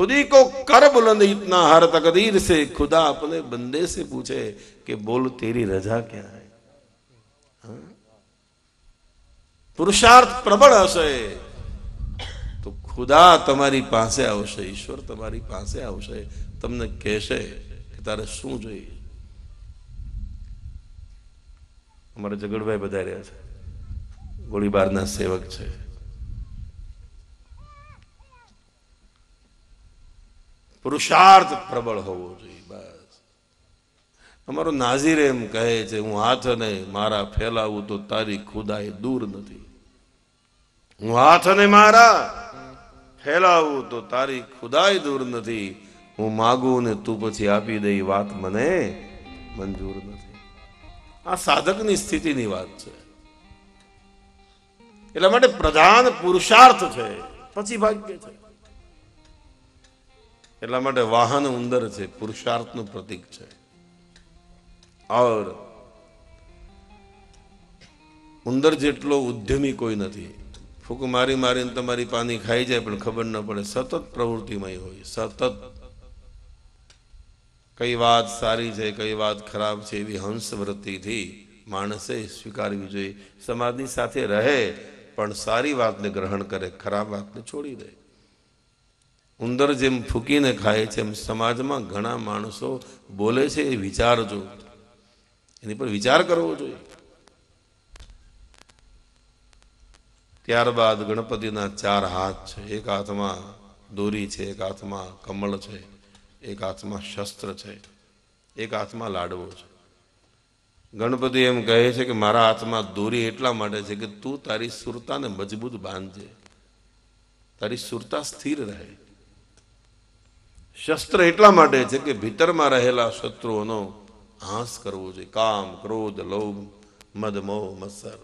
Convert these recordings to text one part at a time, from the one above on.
खुदी को कर बुलंद इतना हर तकदीर से, खुदा अपने बंदे से पूछे कि बोल तेरी रजा क्या है। पुरुषार्थ प्रबल हशे तो खुदा तमारी पासे आवशे, ईश्वर तमारी पासे आवशे, तमने कहेशे कि तारे शुं जोईए। अमारे जगड़भाई बधार्या छे, गोळीबारना सेवक छे। पुरुषार्थ प्रबल होवो जोईए। बस अमारो नाजीर एम कहे छे, हूँ हाथ ने मारा फैलावू तो तारी खुदाई दूर नथी। हूँ हाथ ने मारा फैलावू तो तारी खुदाई दूर नथी। हूँ मागू ने तू पछी आपी दे वात मने मंजूर नथी। आ साधकनी स्थितिनी वात छे। एटला माटे प्रधान पुरुषार्थ छे, पछी भाग्य छे। एटला माटे वाहन उंदर छे, पुरुषार्थનું प्रतीक छे। और उंदर जेटलो उद्यमी कोई नहीं। फूक मारी मारीने तमारी पानी खाई जाए पण खबर न पड़े, सतत प्रवृत्तिमय होय। सतत कई बात सारी है, कई बात खराब है, एवी हंस वृत्ति थी माणसे स्वीकारवी जोईए। समाजनी साथे रहे पण सारी बातने ग्रहण करे, खराब बातने छोड़ी दे। उंदर जेम फूकीने खाए छे एम समाजमां घणा माणसो बोले छे ए विचारजो, एनी पर विचार करवो जोईए। त्यारबाद गणपतिना 4 हाथ छे, एक हाथ में दोरी छे, एक हाथ में कमल छे, एक हाथ में शस्त्र छे, एक हाथ में लाडवो छे। गणपति एम कहे छे कि मारा हाथ में दोरी एटला माटे छे कि तू तारी सुरता ने मजबूत बांधजे, तारी सुरता स्थिर रहे। शस्त्र एटला माटे छे कि भीतर में रहेला शत्रुओनो हास करवो जोईए। काम, क्रोध, लोभ, मद, मोह, मत्सर।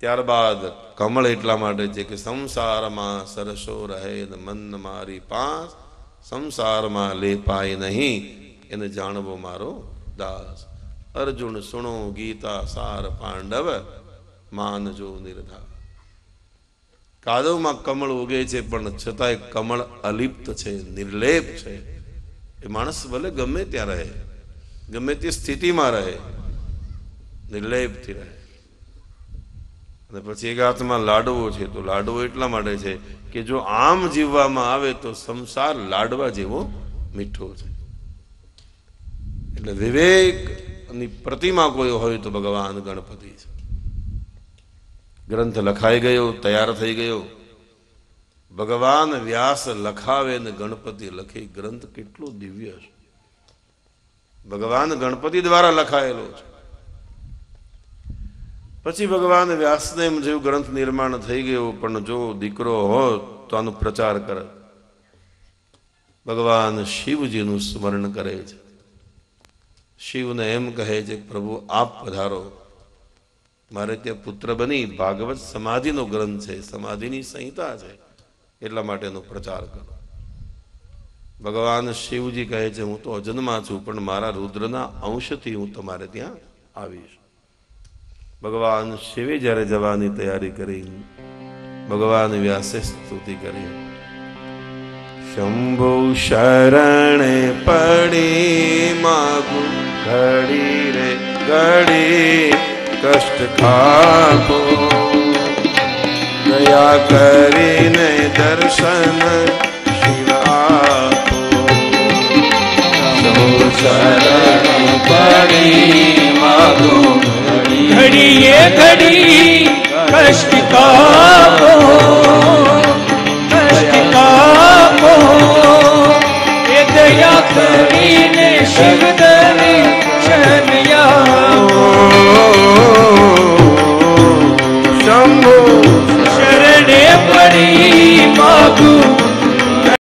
त्यारबाद कमल एटला माटे छे कि संसार में सरसो रहे मन मारी पास, संसार में ले पाए नहीं एने जाणवो मारो दास। अर्जुन सुनो गीता सार पांडव, मान जो निर्धार। कादव में कमल उगे छे पण छतांय कमल अलिप्त छे, निर्लेप छे। ए माणस भले गमे त्यां रहे, गमे ते स्थिति में रहे, निर्लेप थी रहे। અને પછી એક હાથમાં લાડવો છે, તો લાડવો એટલા માટે છે કે જો આમ જીવવામાં આવે તો સંસાર લાડવા જેવો મીઠો છે। એટલે વિવેકની પ્રતિમા કોઈ હોય તો ભગવાન ગણપતિ છે। ગ્રંથ લખાઈ ગયો, તૈયાર થઈ ગયો। ભગવાન વ્યાસ લખાવે ને ગણપતિ લખે, ગ્રંથ કેટલો દિવ્ય છે। ભગવાન ગણપતિ દ્વારા લખાયેલો છે। પછી ભગવાન વ્યાસને એમ જેવું ગ્રંથ નિર્માણ થઈ ગયું, પણ જો દીકરો હોત તો આનો પ્રચાર કરે। ભગવાન શિવજીનું સ્મરણ કરે છે। શિવને એમ કહે છે પ્રભુ આપ પધારો, મારે ત્યાં પુત્ર બની ભાગવત સમાધિનો ગ્રંથ છે, સમાધિની સંહિતા છે, એટલા માટેનો પ્રચાર કરો। ભગવાન શિવજી કહે છે હું તો અજન્મા છું, પણ મારા રુદ્રના અંશથી હું તમારે ત્યાં આવીશ। भगवान शिवे जયારે जवानी तैयारी करी, भगवान व्यासे स्तुति करी। शंभु शरणे पड़ी मागु, घड़ी रे घड़ी कष्ट खापो। दया करीने दर्शन शिव आपो। शंभु शरणे पड़ी मागु, घड़ी ये घड़ी कष्ट का